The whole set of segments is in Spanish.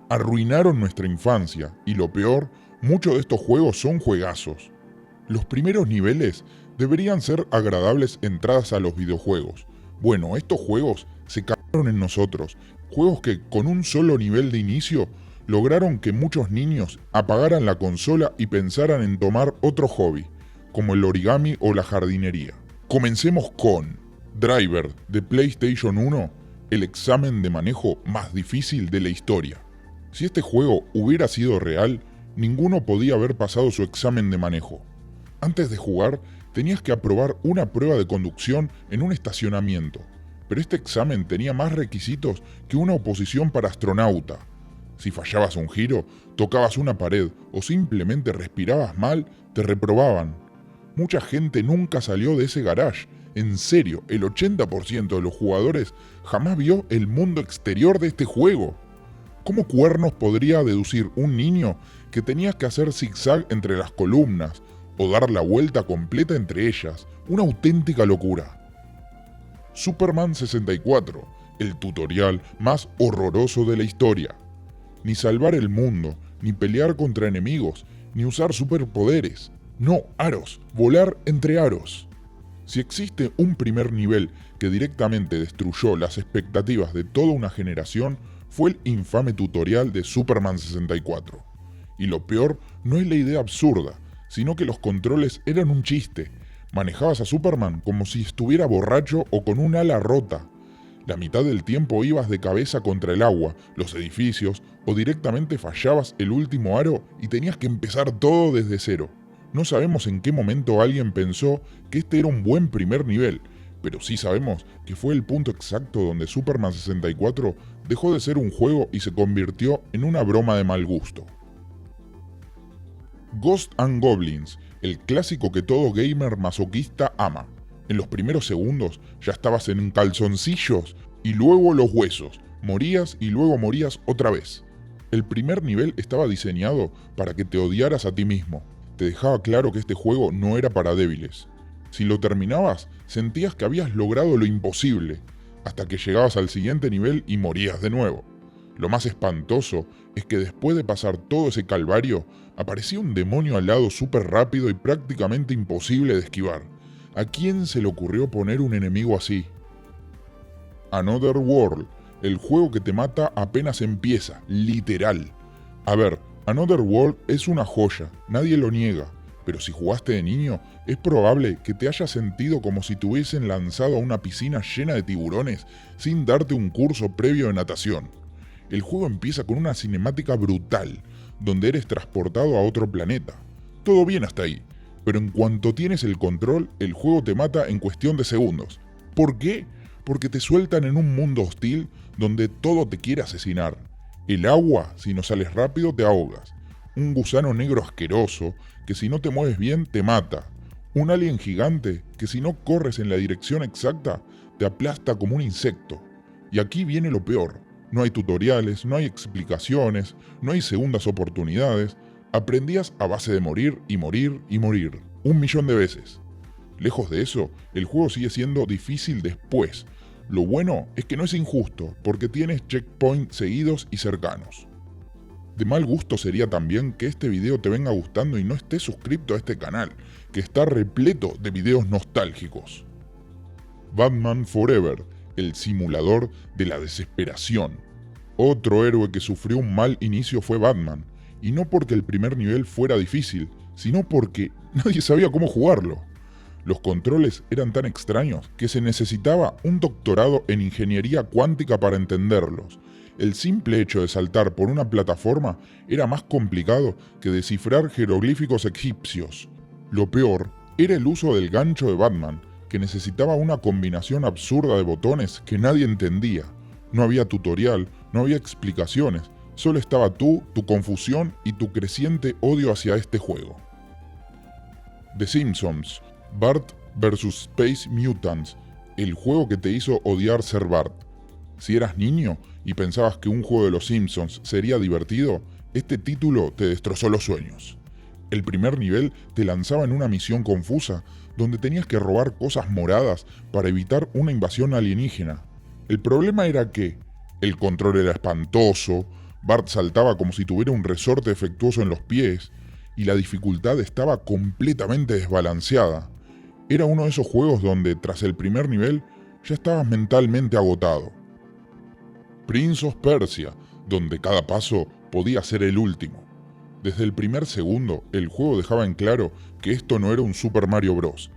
Arruinaron nuestra infancia y lo peor, muchos de estos juegos son juegazos. Los primeros niveles deberían ser agradables entradas a los videojuegos. Bueno, estos juegos se cagaron en nosotros. Juegos que con un solo nivel de inicio lograron que muchos niños apagaran la consola y pensaran en tomar otro hobby, como el origami o la jardinería. Comencemos con Driver de PlayStation 1, el examen de manejo más difícil de la historia. Si este juego hubiera sido real, ninguno podía haber pasado su examen de manejo. Antes de jugar, tenías que aprobar una prueba de conducción en un estacionamiento, pero este examen tenía más requisitos que una oposición para astronauta. Si fallabas un giro, tocabas una pared o simplemente respirabas mal, te reprobaban. Mucha gente nunca salió de ese garage. En serio, el 80% de los jugadores jamás vio el mundo exterior de este juego. ¿Cómo cuernos podría deducir un niño que tenías que hacer zigzag entre las columnas o dar la vuelta completa entre ellas? Una auténtica locura. Superman 64, el tutorial más horroroso de la historia. Ni salvar el mundo, ni pelear contra enemigos, ni usar superpoderes. No, aros, volar entre aros. Si existe un primer nivel que directamente destruyó las expectativas de toda una generación, fue el infame tutorial de Superman 64. Y lo peor no es la idea absurda, sino que los controles eran un chiste. Manejabas a Superman como si estuviera borracho o con un ala rota. La mitad del tiempo ibas de cabeza contra el agua, los edificios, o directamente fallabas el último aro y tenías que empezar todo desde cero. No sabemos en qué momento alguien pensó que este era un buen primer nivel, pero sí sabemos que fue el punto exacto donde Superman 64 dejó de ser un juego y se convirtió en una broma de mal gusto. Ghosts and Goblins, el clásico que todo gamer masoquista ama. En los primeros segundos ya estabas en calzoncillos y luego los huesos, morías y luego morías otra vez. El primer nivel estaba diseñado para que te odiaras a ti mismo. Te dejaba claro que este juego no era para débiles. Si lo terminabas, sentías que habías logrado lo imposible, hasta que llegabas al siguiente nivel y morías de nuevo. Lo más espantoso es que después de pasar todo ese calvario, aparecía un demonio al lado súper rápido y prácticamente imposible de esquivar. ¿A quién se le ocurrió poner un enemigo así? Another World, el juego que te mata apenas empieza, literal. A ver, Another World es una joya, nadie lo niega, pero si jugaste de niño, es probable que te hayas sentido como si te hubiesen lanzado a una piscina llena de tiburones sin darte un curso previo de natación. El juego empieza con una cinemática brutal, donde eres transportado a otro planeta. Todo bien hasta ahí, pero en cuanto tienes el control, el juego te mata en cuestión de segundos. ¿Por qué? Porque te sueltan en un mundo hostil donde todo te quiere asesinar. El agua, si no sales rápido, te ahogas. Un gusano negro asqueroso, que si no te mueves bien, te mata. Un alien gigante, que si no corres en la dirección exacta, te aplasta como un insecto. Y aquí viene lo peor. No hay tutoriales, no hay explicaciones, no hay segundas oportunidades. Aprendías a base de morir y morir y morir, 1.000.000 de veces. Lejos de eso, el juego sigue siendo difícil después. Lo bueno es que no es injusto, porque tienes checkpoints seguidos y cercanos. De mal gusto sería también que este video te venga gustando y no estés suscrito a este canal, que está repleto de videos nostálgicos. Batman Forever, el simulador de la desesperación. Otro héroe que sufrió un mal inicio fue Batman, y no porque el primer nivel fuera difícil, sino porque nadie sabía cómo jugarlo. Los controles eran tan extraños que se necesitaba un doctorado en ingeniería cuántica para entenderlos. El simple hecho de saltar por una plataforma era más complicado que descifrar jeroglíficos egipcios. Lo peor era el uso del gancho de Batman, que necesitaba una combinación absurda de botones que nadie entendía. No había tutorial, no había explicaciones, solo estaba tú, tu confusión y tu creciente odio hacia este juego. The Simpsons, Bart vs Space Mutants, el juego que te hizo odiar ser Bart. Si eras niño y pensabas que un juego de los Simpsons sería divertido, este título te destrozó los sueños. El primer nivel te lanzaba en una misión confusa, donde tenías que robar cosas moradas para evitar una invasión alienígena. El problema era que el control era espantoso, Bart saltaba como si tuviera un resorte defectuoso en los pies, y la dificultad estaba completamente desbalanceada. Era uno de esos juegos donde, tras el primer nivel, ya estabas mentalmente agotado. Prince of Persia, donde cada paso podía ser el último. Desde el primer segundo, el juego dejaba en claro que esto no era un Super Mario Bros.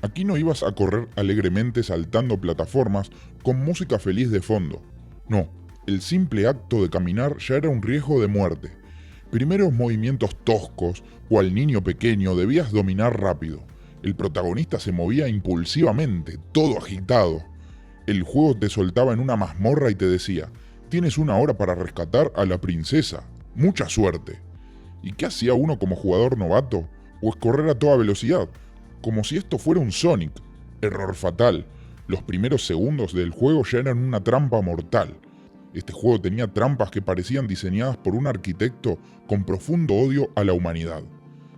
Aquí no ibas a correr alegremente saltando plataformas con música feliz de fondo. No, el simple acto de caminar ya era un riesgo de muerte. Primeros movimientos toscos, o al niño pequeño debías dominar rápido. El protagonista se movía impulsivamente, todo agitado. El juego te soltaba en una mazmorra y te decía: tienes 1 hora para rescatar a la princesa. Mucha suerte. ¿Y qué hacía uno como jugador novato? Pues correr a toda velocidad, como si esto fuera un Sonic. Error fatal. Los primeros segundos del juego ya eran una trampa mortal. Este juego tenía trampas que parecían diseñadas por un arquitecto con profundo odio a la humanidad.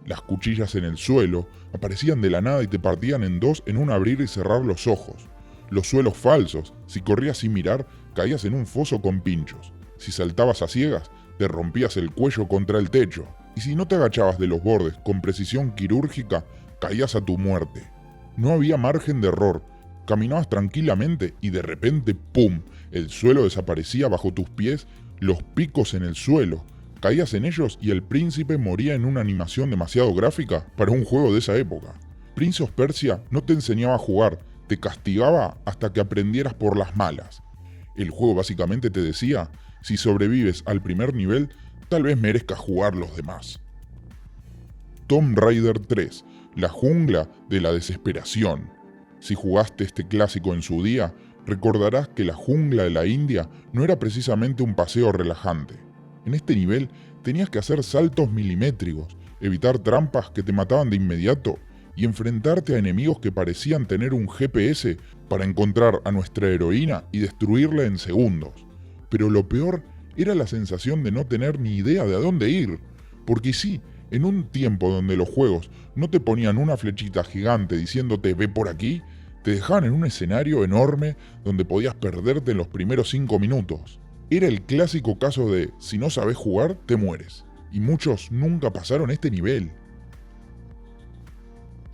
Las cuchillas en el suelo aparecían de la nada y te partían en dos en un abrir y cerrar los ojos. Los suelos falsos, si corrías sin mirar, caías en un foso con pinchos. Si saltabas a ciegas, te rompías el cuello contra el techo. Y si no te agachabas de los bordes con precisión quirúrgica, caías a tu muerte. No había margen de error. Caminabas tranquilamente y de repente, ¡pum!, el suelo desaparecía bajo tus pies, los picos en el suelo. Caías en ellos y el príncipe moría en una animación demasiado gráfica para un juego de esa época. Prince of Persia no te enseñaba a jugar, te castigaba hasta que aprendieras por las malas. El juego básicamente te decía: si sobrevives al primer nivel, tal vez merezcas jugar los demás. Tomb Raider 3, la jungla de la desesperación. Si jugaste este clásico en su día, recordarás que la jungla de la India no era precisamente un paseo relajante. En este nivel tenías que hacer saltos milimétricos, evitar trampas que te mataban de inmediato y enfrentarte a enemigos que parecían tener un GPS para encontrar a nuestra heroína y destruirla en segundos. Pero lo peor era la sensación de no tener ni idea de a dónde ir, porque sí, en un tiempo donde los juegos no te ponían una flechita gigante diciéndote ve por aquí, te dejaban en un escenario enorme donde podías perderte en los primeros 5 minutos. Era el clásico caso de si no sabes jugar, te mueres. Y muchos nunca pasaron este nivel.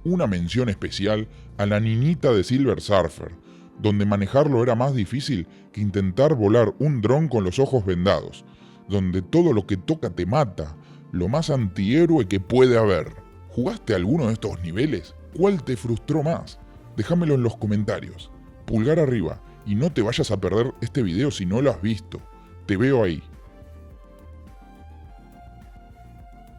Una mención especial a la niñita de Silver Surfer, donde manejarlo era más difícil que intentar volar un dron con los ojos vendados, donde todo lo que toca te mata, lo más antihéroe que puede haber. ¿Jugaste alguno de estos niveles? ¿Cuál te frustró más? Déjamelo en los comentarios. Pulgar arriba y no te vayas a perder este video si no lo has visto. Te veo ahí.